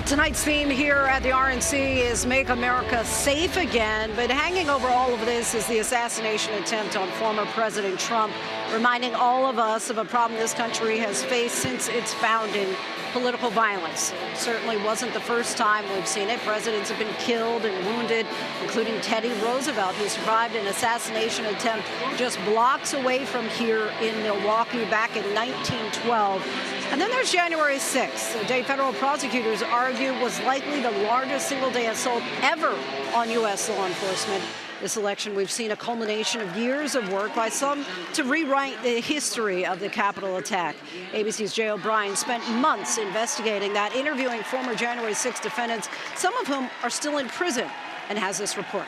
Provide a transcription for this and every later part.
Tonight's theme here at the RNC is Make America Safe Again, but hanging over all of this is the assassination attempt on former President Trump, reminding all of us of a problem this country has faced since its founding, political violence. It certainly wasn't the first time we've seen it. Presidents have been killed and wounded, including Teddy Roosevelt, who survived an assassination attempt just blocks away from here in Milwaukee back in 1912. And then there's January 6th, a day federal prosecutors argue was likely the largest single-day assault ever on U.S. law enforcement. This election, we've seen a culmination of years of work by some to rewrite the history of the Capitol attack. ABC's Jay O'Brien spent months investigating that, interviewing former January 6th defendants, some of whom are still in prison, and has this report.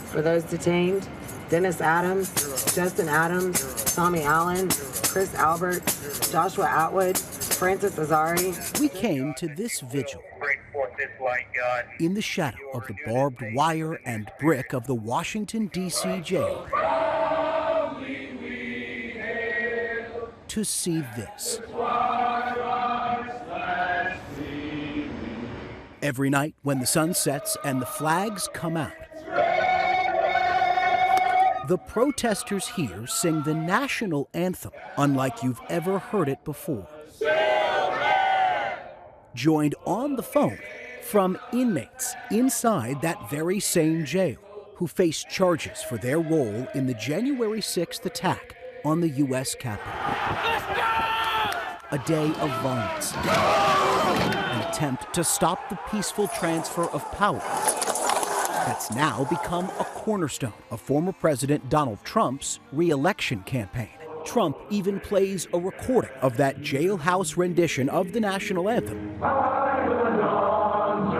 For those detained, Dennis Adams, Justin Adams, Tommy Allen, Chris Albert, Joshua Atwood, Francis Azari. We came to this vigil in the shadow of the barbed wire and brick of the Washington, D.C. jail to see this. Every night when the sun sets and the flags come out, the protesters here sing the national anthem unlike you've ever heard it before. Joined on the phone from inmates inside that very same jail who face charges for their role in the January 6th attack on the U.S. Capitol. A day of violence, an attempt to stop the peaceful transfer of power that's now become a cornerstone of former President Donald Trump's re-election campaign. Trump even plays a recording of that jailhouse rendition of the national anthem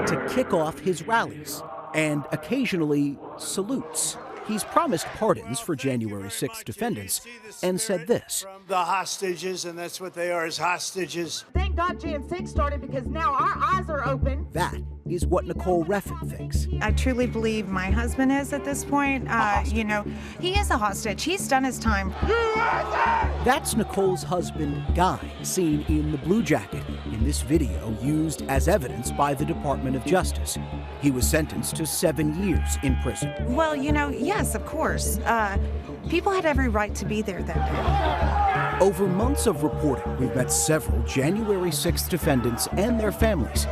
to kick off his rallies and occasionally salutes. He's promised pardons for January 6th defendants and said this. From the hostages, and that's what they are, is hostages. Thank God Jan 6 started because now our eyes are open. That is what Nicole Reffin thinks. I truly believe my husband is at this point. You know, he is a hostage. He's done his time. That's Nicole's husband, Guy, seen in the blue jacket in this video used as evidence by the Department of Justice. He was sentenced to 7 years in prison. Well, you know, yes, of course. People had every right to be there that day. Over months of reporting, we've met several January 6th defendants and their families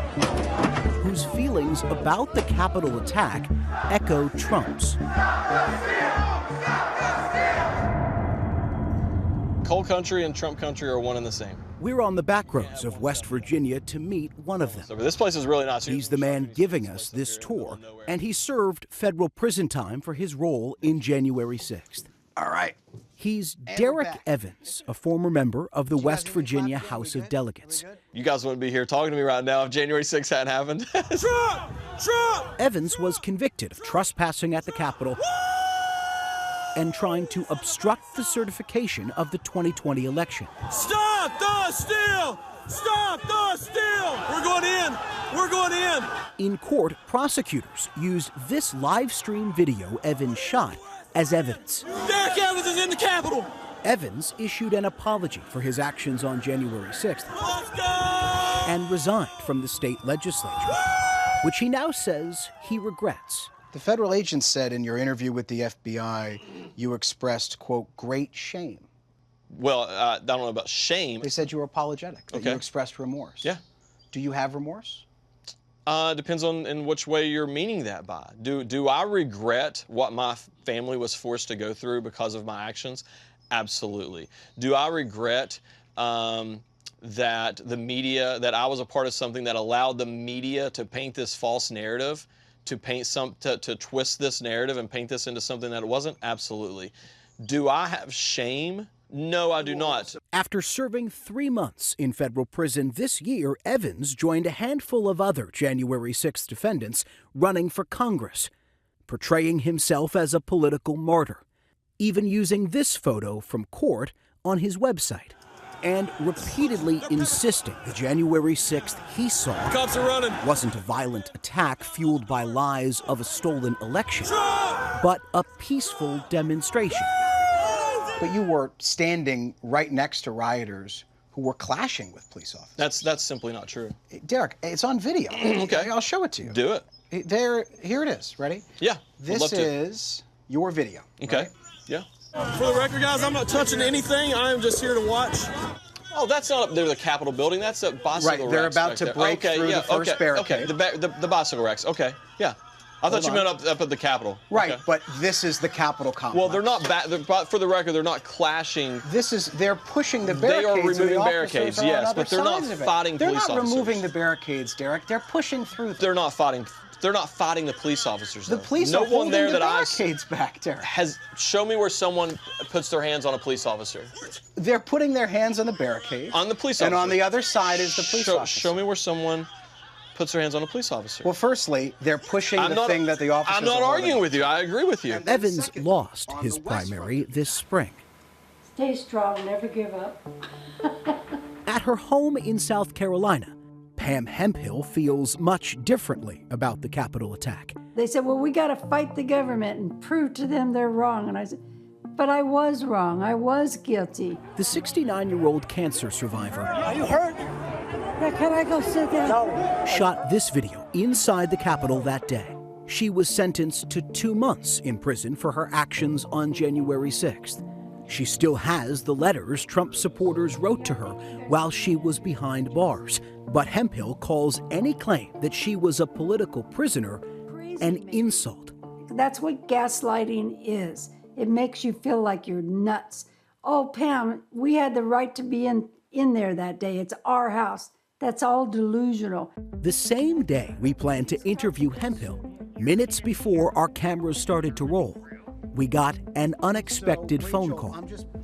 whose feelings about the Capitol attack echo Trump's. Coal country and Trump country are one and the same. We're on the back roads of West Virginia to meet one of them. So this place is really not. He's the man giving us this tour, and he served federal prison time for his role in January 6th. All right. He's Derek Evans, a former member of the West Virginia House of Delegates. You guys wouldn't be here talking to me right now if January 6th hadn't happened. Trump! Trump! Evans was convicted of trespassing at the Capitol and trying to obstruct the certification of the 2020 election. Stop the steal! Stop the steal! We're going in! We're going in! In court, prosecutors used this live stream video Evans shot as evidence. Derek Evans is in the Capitol! Evans issued an apology for his actions on January 6th Let's go! and resigned from the state legislature, which he now says he regrets. The federal agent said in your interview with the FBI, you expressed, quote, great shame. Well, I don't know about shame. They said you were apologetic, that you expressed remorse. Yeah. Do you have remorse? Depends on in which way you're meaning that by. Do I regret what my family was forced to go through because of my actions? Absolutely. Do I regret that the media, that I was a part of something that allowed the media to paint this false narrative, to twist this narrative and paint this into something that it wasn't? Absolutely. Do I have shame? No, I do not. After serving 3 months in federal prison this year, Evans joined a handful of other January 6th defendants running for Congress, portraying himself as a political martyr, even using this photo from court on his website, and repeatedly insisting the January 6th he saw Cops are running. Wasn't a violent attack fueled by lies of a stolen election, but a peaceful demonstration. But you were standing right next to rioters who who were clashing with police officers. That's simply not true. Derek, it's on video. Okay. I'll show it to you. Do it. Here it is. Ready? Yeah. This is your video. Okay. Right? Yeah. For the record, guys, I'm not touching anything. I am just here to watch. Oh, that's not up there, the Capitol building. That's a bicycle Right, racks they're about back to there. break okay, through yeah, the first barricade. Okay, the bicycle racks. Okay, yeah. I thought you meant up at the Capitol. Right, okay. but this is the Capitol complex. Well, they're not for the record, they're not clashing. They're pushing the They barricades. are removing and the barricades, officers are on yes, other but they're not sides of it. fighting police officers. They're not removing the barricades, Derek. They're pushing through them. They're not fighting. They're not fighting the police officers. Though. The police no are one holding there the that barricades back, Derek. has show me where someone puts their hands on a police officer. They're putting their hands on the barricades. On the police officer. And on the other side is the police officer. Show me where someone puts their hands on a police officer. Well, firstly, they're pushing the thing that the officers I'm not arguing with you. I agree with you. Evans lost his primary this spring. Stay strong, never give up. At her home in South Carolina, Pam Hemphill feels much differently about the Capitol attack. They said, well, we got to fight the government and prove to them they're wrong. And I said, but I was wrong. I was guilty. The 69-year-old cancer survivor Are you hurt? Now, can I go sit down? No. shot this video inside the Capitol that day. She was sentenced to 2 months in prison for her actions on January 6th. She still has the letters Trump supporters wrote to her while she was behind bars. But Hemphill calls any claim that she was a political prisoner an insult. That's what gaslighting is. It makes you feel like you're nuts. Oh, Pam, we had the right to be in there that day. It's our house. That's all delusional. The same day we planned to interview Hemphill, minutes before our cameras started to roll, we got an unexpected phone call.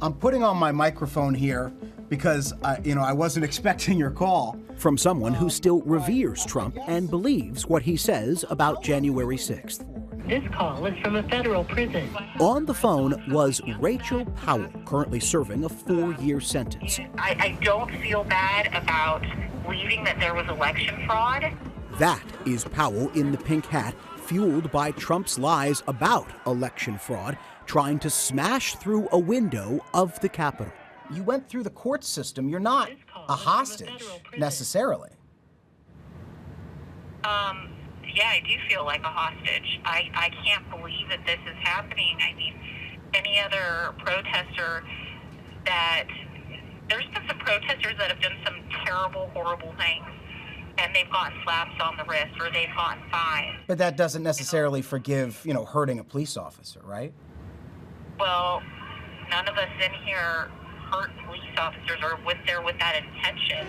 I'm putting on my microphone here because I wasn't expecting your call. From someone who still reveres Trump and believes what he says about January 6th. This call is from a federal prison. On the phone was Rachel Powell, currently serving a 4-year sentence. I don't feel bad about believing that there was election fraud. That is Powell in the pink hat, fueled by Trump's lies about election fraud, trying to smash through a window of the Capitol. You went through the court system. You're not a hostage, necessarily. Yeah, I do feel like a hostage. I can't believe that this is happening. I mean, any other protester there's been some protesters that have done some terrible, horrible things, and they've gotten slaps on the wrist or they've gotten fines. But that doesn't necessarily forgive, hurting a police officer, right? Well, none of us in here hurt police officers or there with that intention.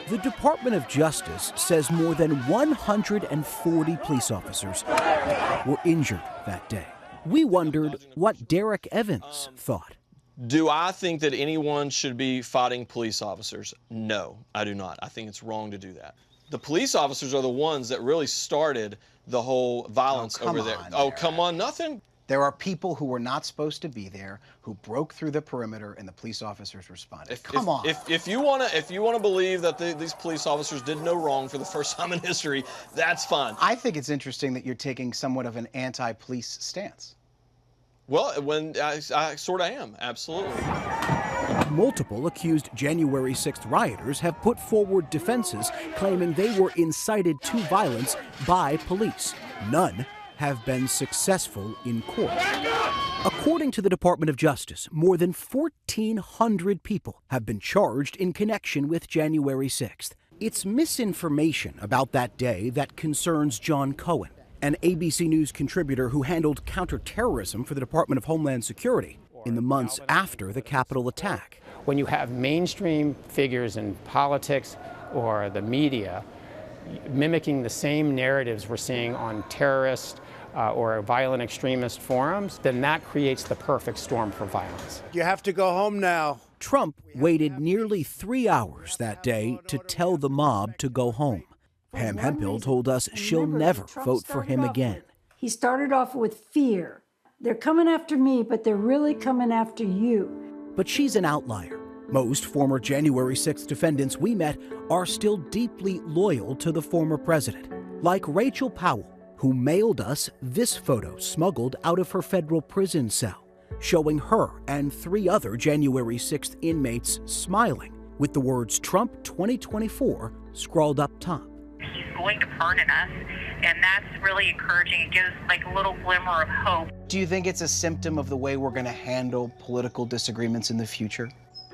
The Department of Justice says more than 140 police officers were injured that day. We wondered what Derek Evans thought. Do I think that anyone should be fighting police officers? No, I do not. I think it's wrong to do that. The police officers are the ones that really started the whole violence over there. Oh, come on, nothing. There are people who were not supposed to be there who broke through the perimeter, and the police officers responded. Come on. If you want to believe that these police officers did no wrong for the first time in history, that's fine. I think it's interesting that you're taking somewhat of an anti-police stance. Well, when I sort of am, absolutely. Multiple accused January 6th rioters have put forward defenses claiming they were incited to violence by police. None have been successful in court. According to the Department of Justice, more than 1,400 people have been charged in connection with January 6th. It's misinformation about that day that concerns John Cohen, an ABC News contributor who handled counterterrorism for the Department of Homeland Security in the months after the Capitol attack. When you have mainstream figures in politics or the media mimicking the same narratives we're seeing on terrorist or violent extremist forums, then that creates the perfect storm for violence. You have to go home now. Trump waited nearly 3 hours that day to tell the mob to go home. Pam Hemphill told us she'll never vote for him again. He started off with fear. They're coming after me, but they're really coming after you. But she's an outlier. Most former January 6th defendants we met are still deeply loyal to the former president, like Rachel Powell, who mailed us this photo smuggled out of her federal prison cell, showing her and 3 other January 6th inmates smiling with the words Trump 2024 scrawled up top. He's going to pardon us, and that's really encouraging. It gives like a little glimmer of hope. Do you think it's a symptom of the way we're going to handle political disagreements in the future?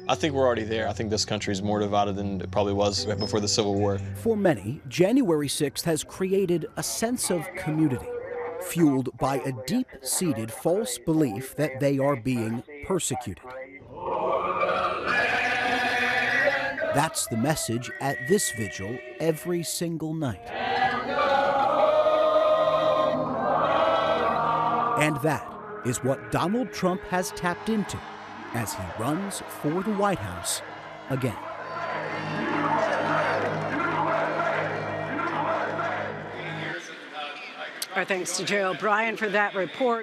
I think we're already there. I think this country is more divided than it probably was before the Civil War. For many, January 6th has created a sense of community, fueled by a deep-seated false belief that they are being persecuted. That's the message at this vigil every single night. And that is what Donald Trump has tapped into as he runs for the White House again. Our thanks to Jay O'Brien for that report.